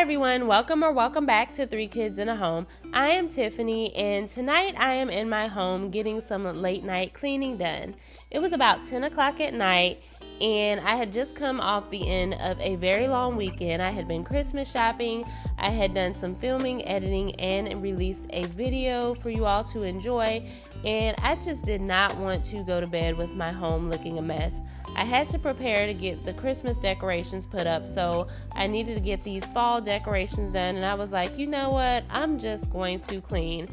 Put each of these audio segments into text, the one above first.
everyone, welcome back to Three Kids in a Home. I am Tiffany, and tonight I am in my home getting some late night cleaning done. It was about 10 o'clock at night, and I had just come off the end of a very long weekend. I had been Christmas shopping, I had done some filming, editing, and released a video for you all to enjoy, and I just did not want to go to bed with my home looking a mess. I had to prepare to get the Christmas decorations put up, so I needed to get these fall decorations done, and I was like, you know what, I'm just going to clean.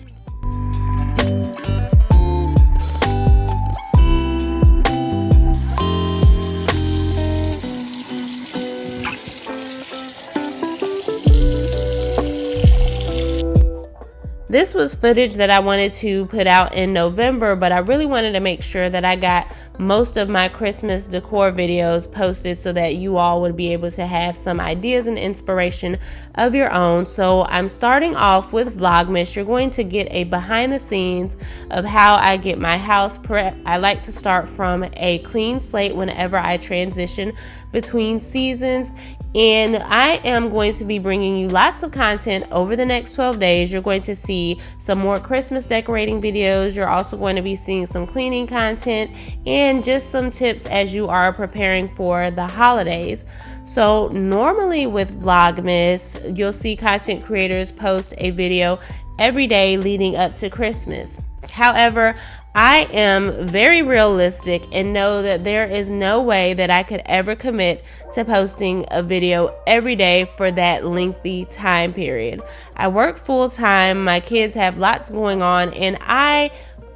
This was footage that I wanted to put out in November, but I really wanted to make sure that I got most of my Christmas decor videos posted so that you all would be able to have some ideas and inspiration of your own. So I'm starting off with Vlogmas. You're going to get a behind the scenes of how I get my house prep. I like to start from a clean slate whenever I transition between seasons. And I am going to be bringing you lots of content over the next 12 days. You're going to see some more Christmas decorating videos. You're also going to be seeing some cleaning content and just some tips as you are preparing for the holidays. So normally with Vlogmas, you'll see content creators post a video every day leading up to Christmas. However, I am very realistic and know that there is no way that I could ever commit to posting a video every day for that lengthy time period. I work full time, my kids have lots going on, and I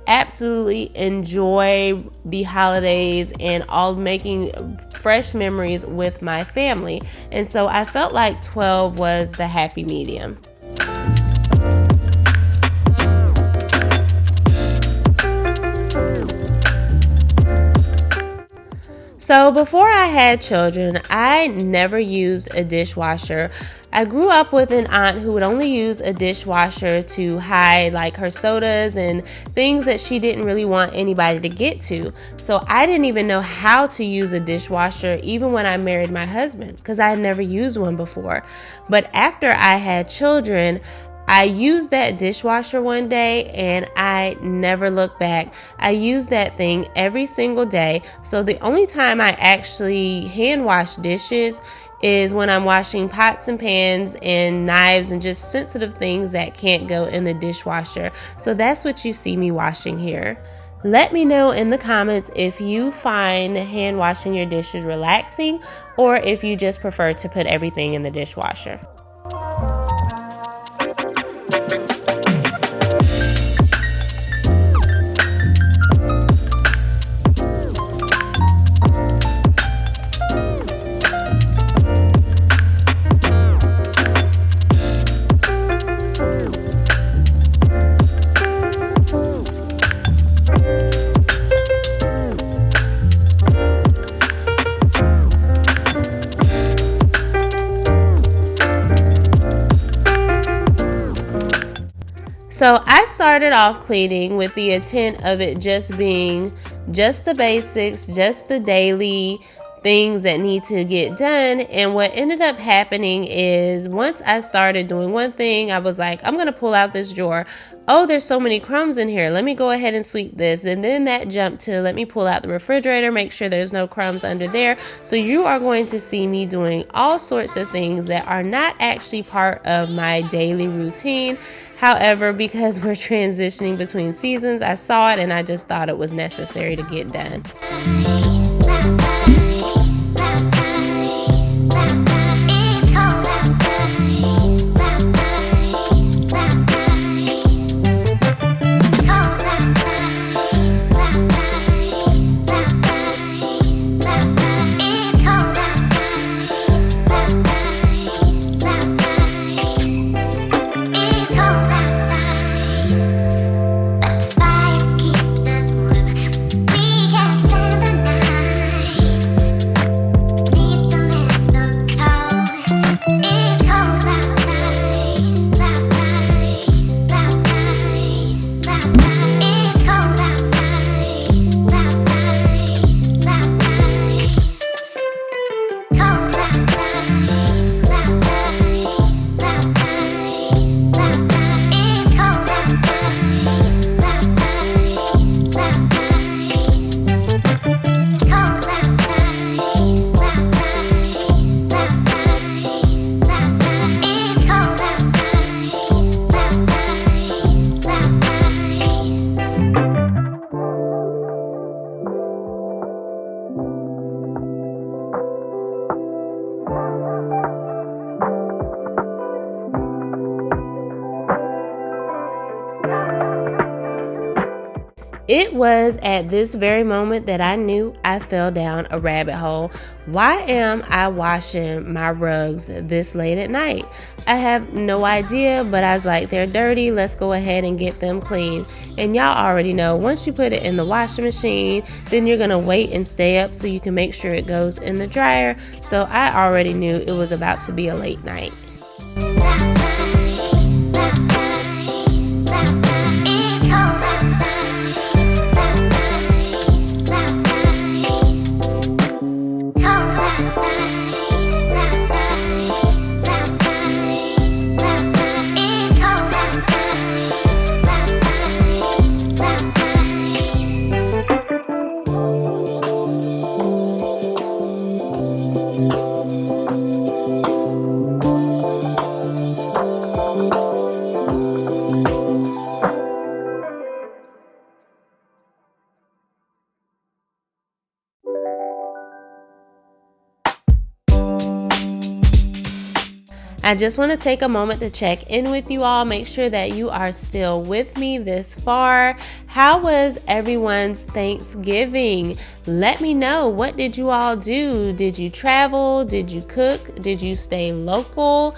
absolutely enjoy the holidays and all making fresh memories with my family. And so I felt like 12 was the happy medium. So before I had children, I never used a dishwasher. I grew up with an aunt who would only use a dishwasher to hide like her sodas and things that she didn't really want anybody to get to. So I didn't even know how to use a dishwasher even when I married my husband because I had never used one before. But after I had children, I used that dishwasher one day and I never looked back. I use that thing every single day. So the only time I actually hand wash dishes is when I'm washing pots and pans and knives and just sensitive things that can't go in the dishwasher. So that's what you see me washing here. Let me know in the comments if you find hand washing your dishes relaxing or if you just prefer to put everything in the dishwasher. So I started off cleaning with the intent of it just being just the basics, just the daily things that need to get done. And what ended up happening is once I started doing one thing, I was like, I'm going to pull out this drawer. Oh, there's so many crumbs in here. Let me go ahead and sweep this. And then that jumped to let me pull out the refrigerator, make sure there's no crumbs under there. So you are going to see me doing all sorts of things that are not actually part of my daily routine. However, because we're transitioning between seasons, I saw it and I just thought it was necessary to get done. But the fire keeps us warm. We can spend the night. It was at this very moment that I knew I fell down a rabbit hole. Why am I washing my rugs this late at night? I have no idea, but I was like, they're dirty. Let's go ahead and get them clean. And y'all already know, once you put it in the washing machine, then you're going to wait and stay up so you can make sure it goes in the dryer. So I already knew it was about to be a late night. I just want to take a moment to check in with you all, make sure that you are still with me this far. How was everyone's Thanksgiving? Let me know. What did you all do? Did you travel? Did you cook? Did you stay local?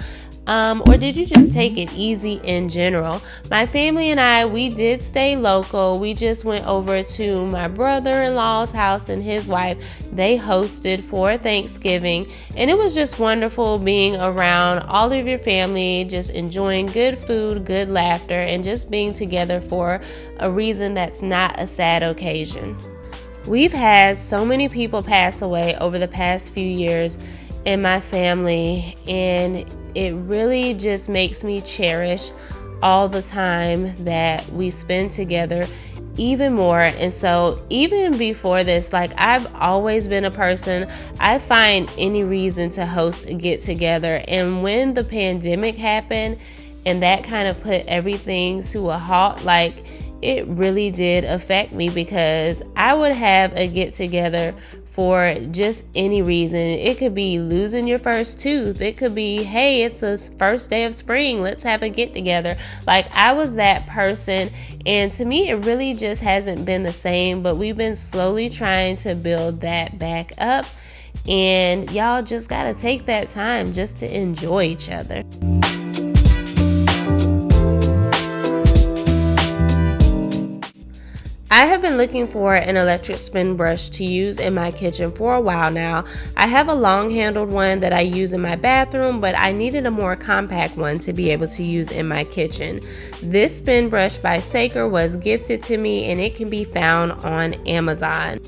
Or did you just take it easy in general? My family and I, we did stay local. We just went over to my brother-in-law's house and his wife. They hosted for Thanksgiving, and it was just wonderful being around all of your family, just enjoying good food, good laughter, and just being together for a reason that's not a sad occasion. We've had so many people pass away over the past few years in my family, and it really just makes me cherish all the time that we spend together even more. And so even before this, like, I've always been a person, I find any reason to host a get together. And when the pandemic happened and that kind of put everything to a halt, like, it really did affect me, because I would have a get together for just any reason. It could be losing your first tooth. It could be, hey, it's a first day of spring, let's have a get together. Like, I was that person, and to me it really just hasn't been the same, but we've been slowly trying to build that back up, and y'all just gotta take that time just to enjoy each other. I have been looking for an electric spin brush to use in my kitchen for a while now. I have a long handled one that I use in my bathroom, but I needed a more compact one to be able to use in my kitchen. This spin brush by Decor was gifted to me, and it can be found on Amazon.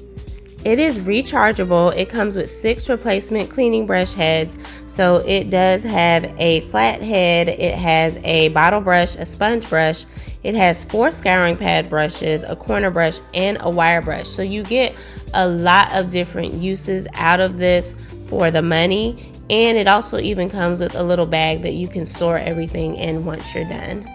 It is rechargeable. It comes with 6 replacement cleaning brush heads. So it does have a flat head, it has a bottle brush, a sponge brush, it has 4 scouring pad brushes, a corner brush, and a wire brush. So you get a lot of different uses out of this for the money. And it also even comes with a little bag that you can store everything in once you're done.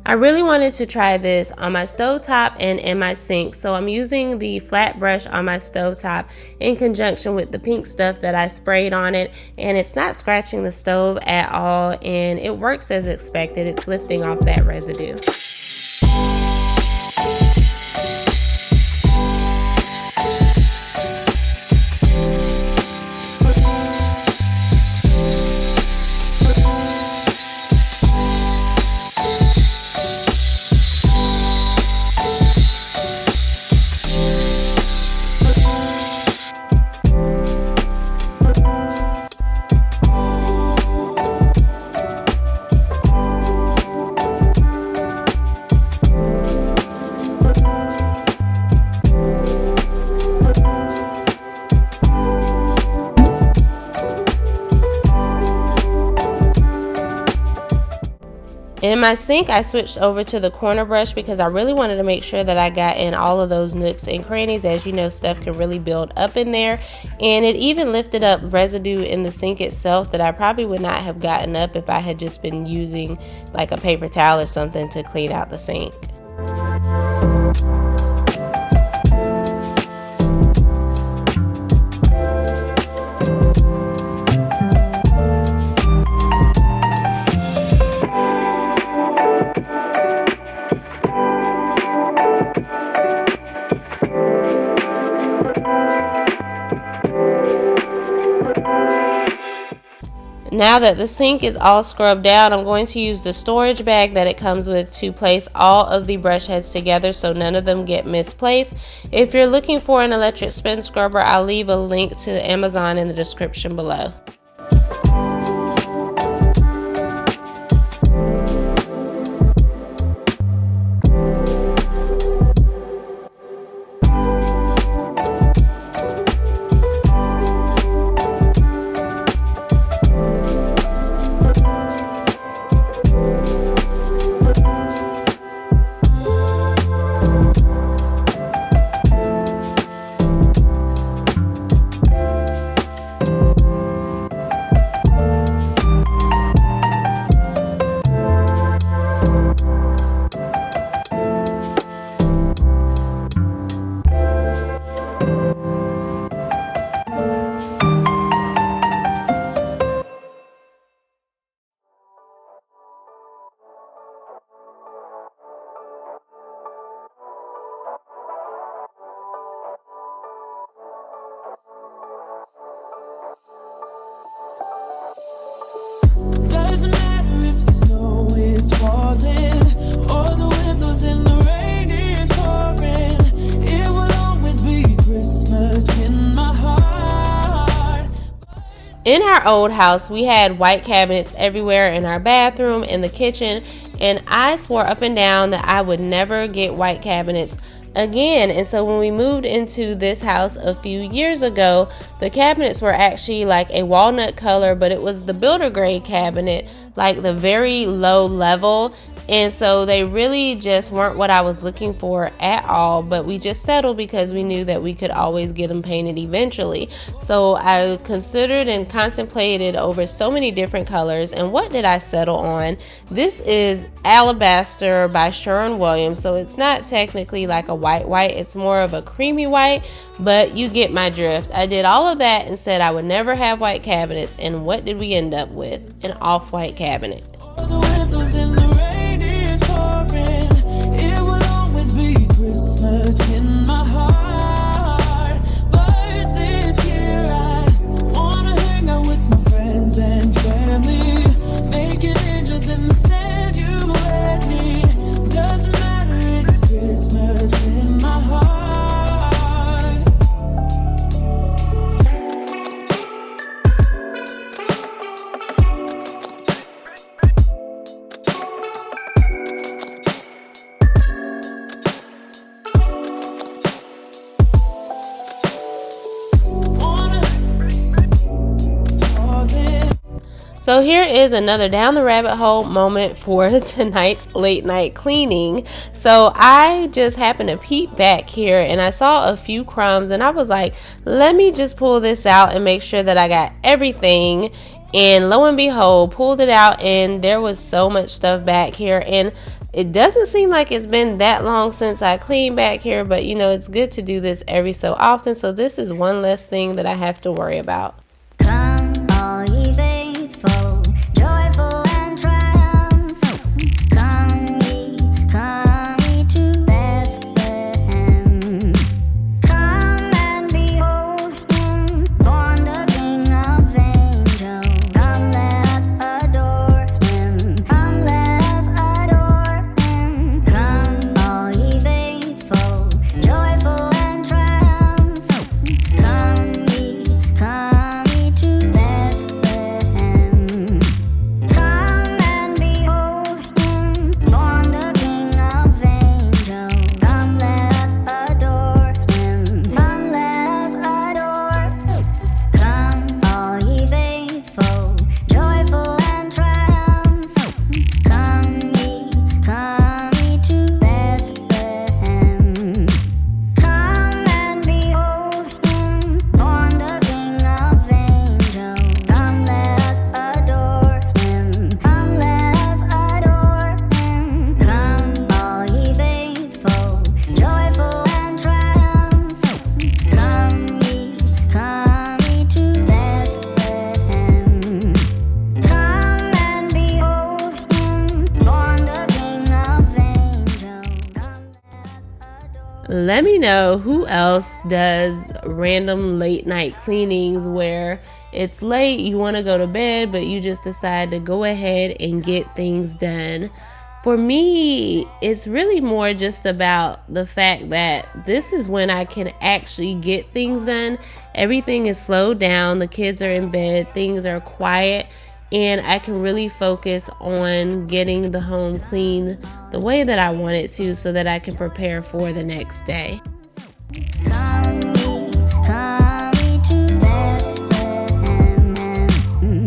I really wanted to try this on my stovetop and in my sink, so I'm using the flat brush on my stovetop in conjunction with the pink stuff that I sprayed on it, and it's not scratching the stove at all, and it works as expected. It's lifting off that residue. In my sink, I switched over to the corner brush because I really wanted to make sure that I got in all of those nooks and crannies. As you know, stuff can really build up in there, and it even lifted up residue in the sink itself that I probably would not have gotten up if I had just been using like a paper towel or something to clean out the sink. Now that the sink is all scrubbed down, I'm going to use the storage bag that it comes with to place all of the brush heads together so none of them get misplaced. If you're looking for an electric spin scrubber, I'll leave a link to Amazon in the description below. Doesn't matter if the snow is falling or the wind blows and the rain is pouring. It will always be Christmas in my heart. In our old house, we had white cabinets everywhere in our bathroom, in the kitchen, and I swore up and down that I would never get white cabinets again. And so when we moved into this house a few years ago, the cabinets were actually like a walnut color, but it was the builder grade cabinet, like the very low level. And so they really just weren't what I was looking for at all, but we just settled because we knew that we could always get them painted eventually. So I considered and contemplated over so many different colors, and what did I settle on? This is Alabaster by Sherwin-Williams, so it's not technically like a white, it's more of a creamy white, but you get my drift. I did all of that and said I would never have white cabinets, and what did we end up with? An off-white cabinet. It will always be Christmas in my heart. But this year I wanna hang out with my friends and family, making angels in the sand you and me. Doesn't matter, it is Christmas in my heart. So here is another down the rabbit hole moment for tonight's late night cleaning. So I just happened to peep back here and I saw a few crumbs, and I was like, let me just pull this out and make sure that I got everything. And lo and behold, pulled it out and there was so much stuff back here, and it doesn't seem like it's been that long since I cleaned back here, but you know, it's good to do this every so often. So this is one less thing that I have to worry about. Come, all ye faithful, joyful and triumphant. Come ye to Bethlehem. Come and behold him, born the King of angels. Come, let us adore him. Come, let us adore him. Come, all ye faithful, joyful and triumphant. Come ye to Bethlehem. Come and behold him, born the King of angels. Come, let us adore him. Come, let us adore. Come, all ye faithful, joyful and triumphant. Come ye to Bethlehem. Come and behold him, born the King of angels. Come, let us adore him. Come, let us adore him. Come, all ye faithful, joyful and triumphant. Come ye to Bethlehem. Come and behold him, born the King of angels. Come, let us adore. Let me know who else does random late night cleanings where it's late, you want to go to bed, but you just decide to go ahead and get things done. For me, it's really more just about the fact that this is when I can actually get things done. Everything is slowed down, the kids are in bed, things are quiet, and I can really focus on getting the home clean the way that I want it to so that I can prepare for the next day. Call me to Bethlehem.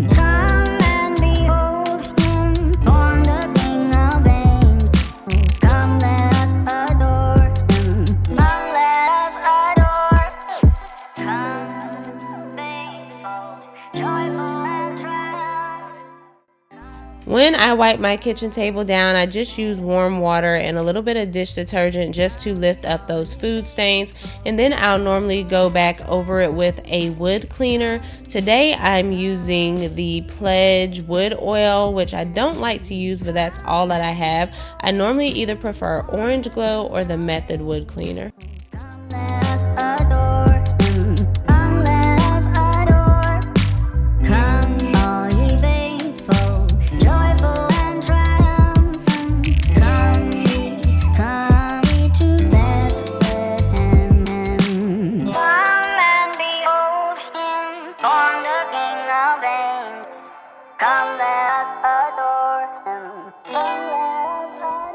Come and behold him, born the King of angels. Come, let us adore him. Come, let us adore. Come, faithful, joyful and triumphant. When I wipe my kitchen table down, I just use warm water and a little bit of dish detergent just to lift up those food stains. And then I'll normally go back over it with a wood cleaner. Today I'm using the Pledge wood oil, which I don't like to use, but that's all that I have. I normally either prefer Orange Glow or the Method wood cleaner. Let us adore him. Come, let us adore. Come, all ye faithful, joyful and triumphant. Come ye to Bethlehem. Come and behold him, born the King of angels. Come, let us adore him. Come, let us adore.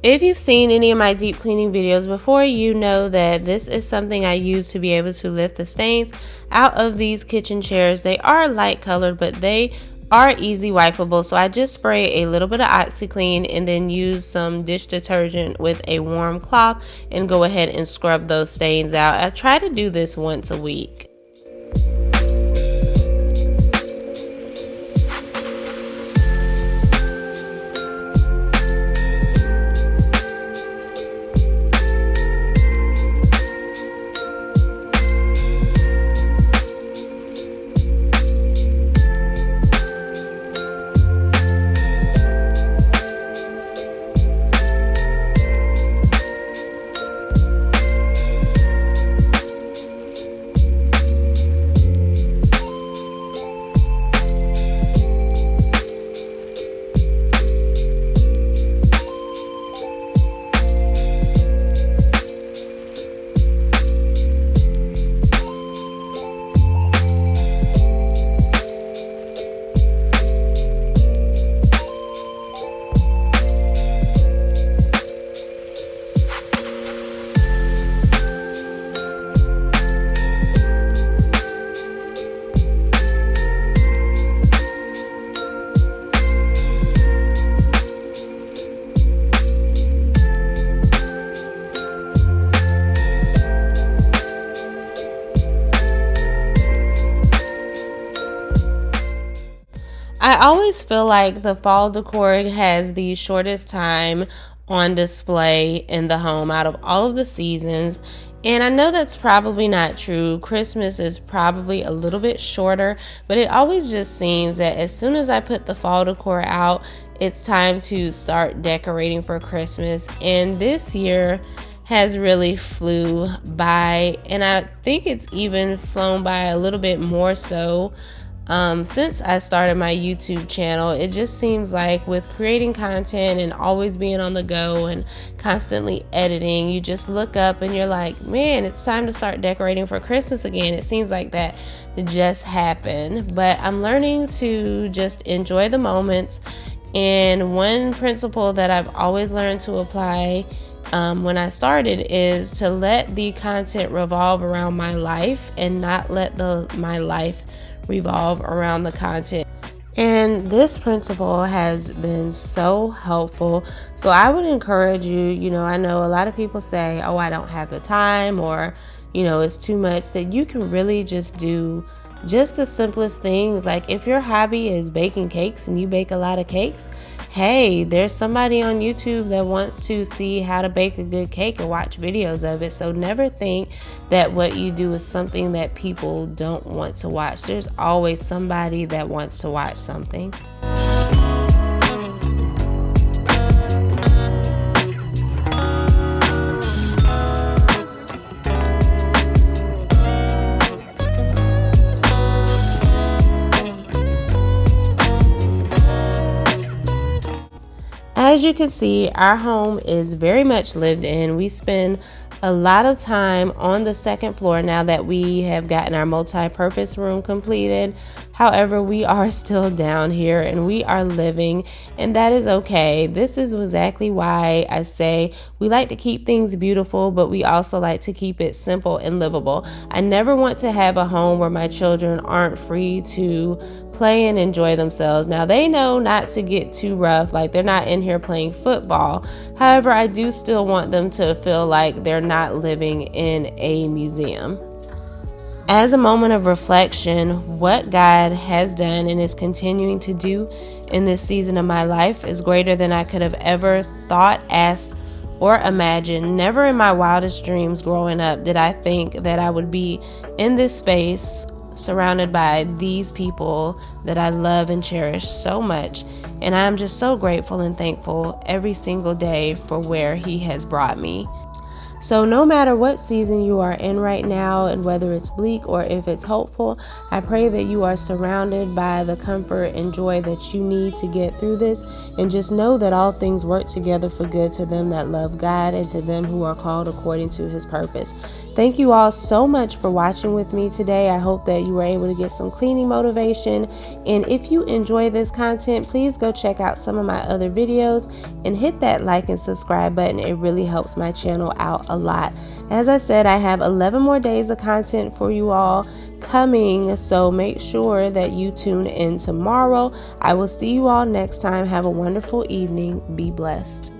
If you've seen any of my deep cleaning videos before, you know that this is something I use to be able to lift the stains out of these kitchen chairs. They are light colored, but they are easy wipeable. So I just spray a little bit of OxiClean and then use some dish detergent with a warm cloth and go ahead and scrub those stains out. I try to do this once a week. I always feel like the fall decor has the shortest time on display in the home out of all of the seasons. And I know that's probably not true. Christmas is probably a little bit shorter, but it always just seems that as soon as I put the fall decor out, it's time to start decorating for Christmas. And this year has really flew by, and I think it's even flown by a little bit more so since I started my YouTube channel. It just seems like with creating content and always being on the go and constantly editing, you just look up and you're like, man, it's time to start decorating for Christmas again. It seems like that just happened, but I'm learning to just enjoy the moments. And one principle that I've always learned to apply when I started is to let the content revolve around my life and not let my life revolve around the content. And this principle has been so helpful. So I would encourage you, I know a lot of people say, oh, I don't have the time, or, it's too much, that you can really just do Just the simplest things, like if your hobby is baking cakes and you bake a lot of cakes, hey, there's somebody on YouTube that wants to see how to bake a good cake and watch videos of it. So never think that what you do is something that people don't want to watch. There's always somebody that wants to watch something. As you can see, our home is very much lived in. We spend a lot of time on the second floor now that we have gotten our multi-purpose room completed. However, we are still down here and we are living, and that is okay. This is exactly why I say we like to keep things beautiful, but we also like to keep it simple and livable. I never want to have a home where my children aren't free to play and enjoy themselves. Now, they know not to get too rough, like they're not in here playing football. However, I do still want them to feel like they're not living in a museum. As a moment of reflection, what God has done and is continuing to do in this season of my life is greater than I could have ever thought, asked, or imagined. Never in my wildest dreams growing up did I think that I would be in this space surrounded by these people that I love and cherish so much. And I'm just so grateful and thankful every single day for where He has brought me. So no matter what season you are in right now, and whether it's bleak or if it's hopeful, I pray that you are surrounded by the comfort and joy that you need to get through this. And just know that all things work together for good to them that love God and to them who are called according to His purpose. Thank you all so much for watching with me today. I hope that you were able to get some cleaning motivation. And if you enjoy this content, please go check out some of my other videos and hit that like and subscribe button. It really helps my channel out a lot. As I said, I have 11 more days of content for you all coming, so make sure that you tune in tomorrow. I will see you all next time. Have a wonderful evening. Be blessed.